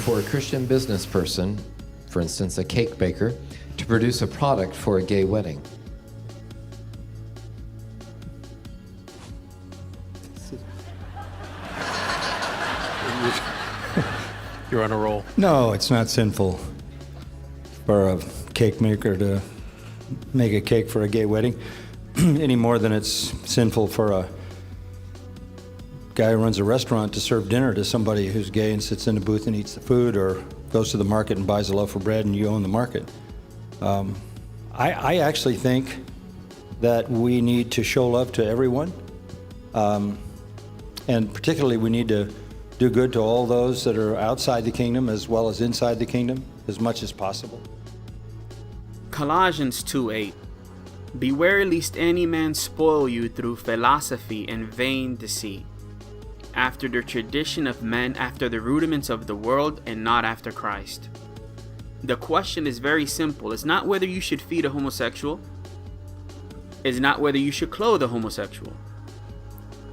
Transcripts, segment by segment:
For a Christian business person, for instance a cake baker, to produce a product for a gay wedding? You're on a roll. No, it's not sinful for a cake maker to make a cake for a gay wedding any more than it's sinful for a guy who runs a restaurant to serve dinner to somebody who's gay and sits in a booth and eats the food, or goes to the market and buys a loaf of bread and you own the market. I actually think that we need to show love to everyone, and particularly we need to do good to all those that are outside the kingdom as well as inside the kingdom as much as possible. Colossians 2:8. Beware lest any man spoil you through philosophy and vain deceit, after the tradition of men, after the rudiments of the world, and not after Christ. The question is very simple. It's not whether you should feed a homosexual. It's not whether you should clothe a homosexual.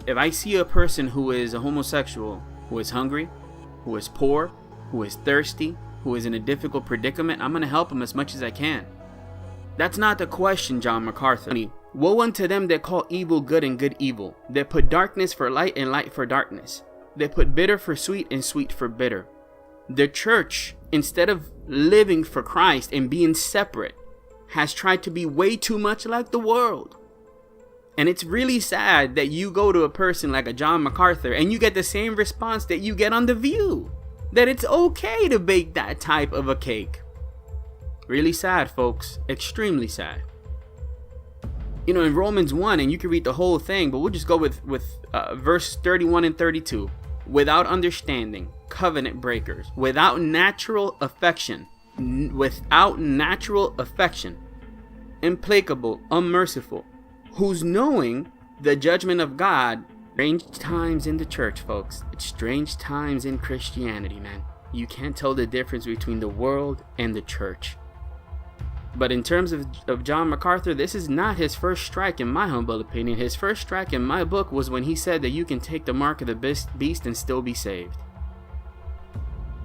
If I see a person who is a homosexual, who is hungry, who is poor, who is thirsty, who is in a difficult predicament, I'm going to help him as much as I can. That's not the question, John MacArthur. Woe unto them that call evil good and good evil, that put darkness for light and light for darkness, that put bitter for sweet and sweet for bitter. The church, instead of living for Christ and being separate, has tried to be way too much like the world. And it's really sad that you go to a person like a John MacArthur and you get the same response that you get on The View, that it's okay to bake that type of a cake. Really sad, folks. Extremely sad. You know, in Romans 1, and you can read the whole thing, but we'll just go with verse 31 and 32. Without understanding, covenant breakers, without natural affection, implacable, unmerciful, who's knowing the judgment of God. Strange times in the church, folks. It's strange times in Christianity, man. You can't tell the difference between the world and the church. But in terms of John MacArthur, this is not his first strike, in my humble opinion. His first strike in my book was when he said that you can take the mark of the beast and still be saved.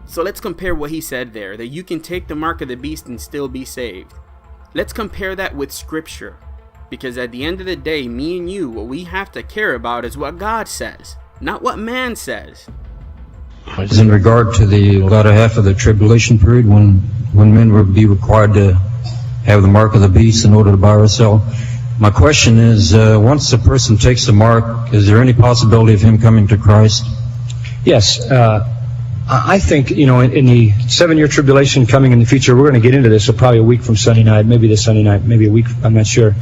So let's compare what he said there, that you can take the mark of the beast and still be saved. Let's compare that with Scripture. Because at the end of the day, me and you, what we have to care about is what God says, not what man says. It's in regard to the latter half of the tribulation period when men will be required to have the mark of the beast in order to buy or sell. My question is, once a person takes the mark, is there any possibility of him coming to Christ? Yes. I think, in the 7-year tribulation coming in the future, we're going to get into this, so probably a week from Sunday night, maybe this Sunday night, maybe a week, I'm not sure.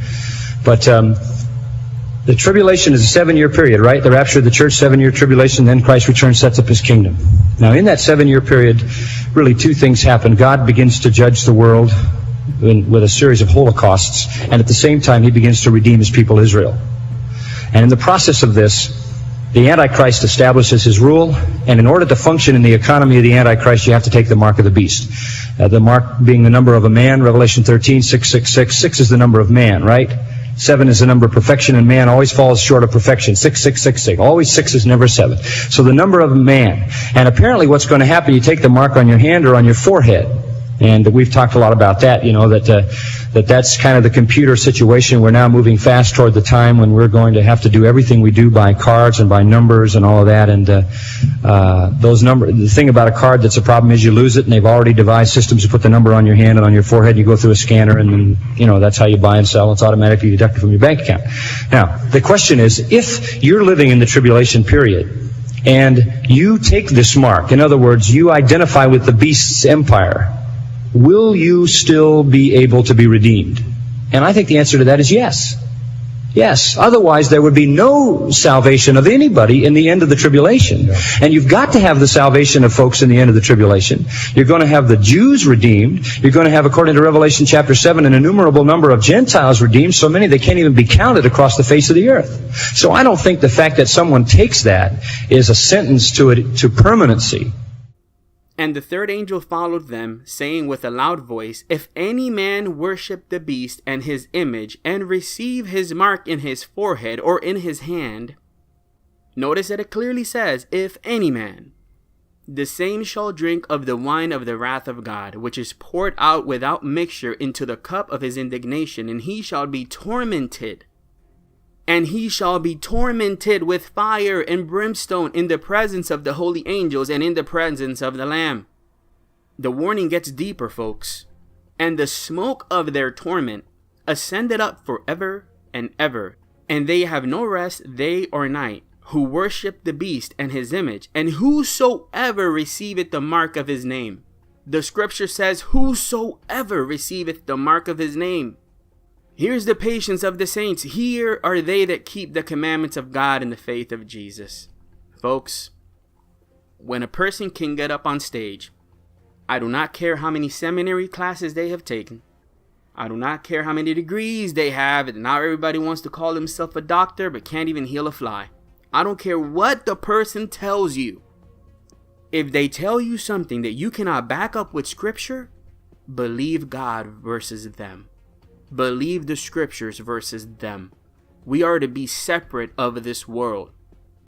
But the tribulation is a 7-year period, right? The rapture of the church, 7-year tribulation, then Christ returns, sets up his kingdom. Now, in that 7-year period, really two things happen. God begins to judge the world with a series of holocausts, and at the same time, he begins to redeem his people Israel. And in the process of this, the Antichrist establishes his rule, and in order to function in the economy of the Antichrist, you have to take the mark of the beast. The mark being the number of a man, Revelation 13, 666. 6 is the number of man, right? 7 is the number of perfection, and man always falls short of perfection. 6. Always 6 is never 7. So the number of a man. And apparently what's going to happen, you take the mark on your hand or on your forehead. And we've talked a lot about that, that's kind of the computer situation. We're now moving fast toward the time when we're going to have to do everything we do by cards and by numbers and all of that. And those numbers, the thing about a card that's a problem is you lose it, and they've already devised systems to put the number on your hand and on your forehead. You go through a scanner, and then, that's how you buy and sell. It's automatically deducted from your bank account. Now, the question is, if you're living in the tribulation period and you take this mark, in other words, you identify with the beast's empire, will you still be able to be redeemed? And I think the answer to that is yes. Yes. Otherwise, there would be no salvation of anybody in the end of the tribulation. And you've got to have the salvation of folks in the end of the tribulation. You're going to have the Jews redeemed. You're going to have, according to Revelation chapter 7, an innumerable number of Gentiles redeemed, so many they can't even be counted across the face of the earth. So I don't think the fact that someone takes that is a sentence to permanency. And the third angel followed them, saying with a loud voice, If any man worship the beast and his image, and receive his mark in his forehead or in his hand. Notice that it clearly says, if any man. the same shall drink of the wine of the wrath of God, which is poured out without mixture into the cup of his indignation, and he shall be tormented. And he shall be tormented with fire and brimstone in the presence of the holy angels and in the presence of the Lamb. The warning gets deeper, folks. And the smoke of their torment ascended up forever and ever, and they have no rest day or night, who worship the beast and his image, and whosoever receiveth the mark of his name. The scripture says, whosoever receiveth the mark of his name. Here's the patience of the saints. Here are they that keep the commandments of God in the faith of Jesus. Folks, when a person can get up on stage, I do not care how many seminary classes they have taken. I do not care how many degrees they have. And now everybody wants to call himself a doctor but can't even heal a fly. I don't care what the person tells you. If they tell you something that you cannot back up with scripture, believe God versus them. Believe the scriptures versus them. We are to be separate of this world.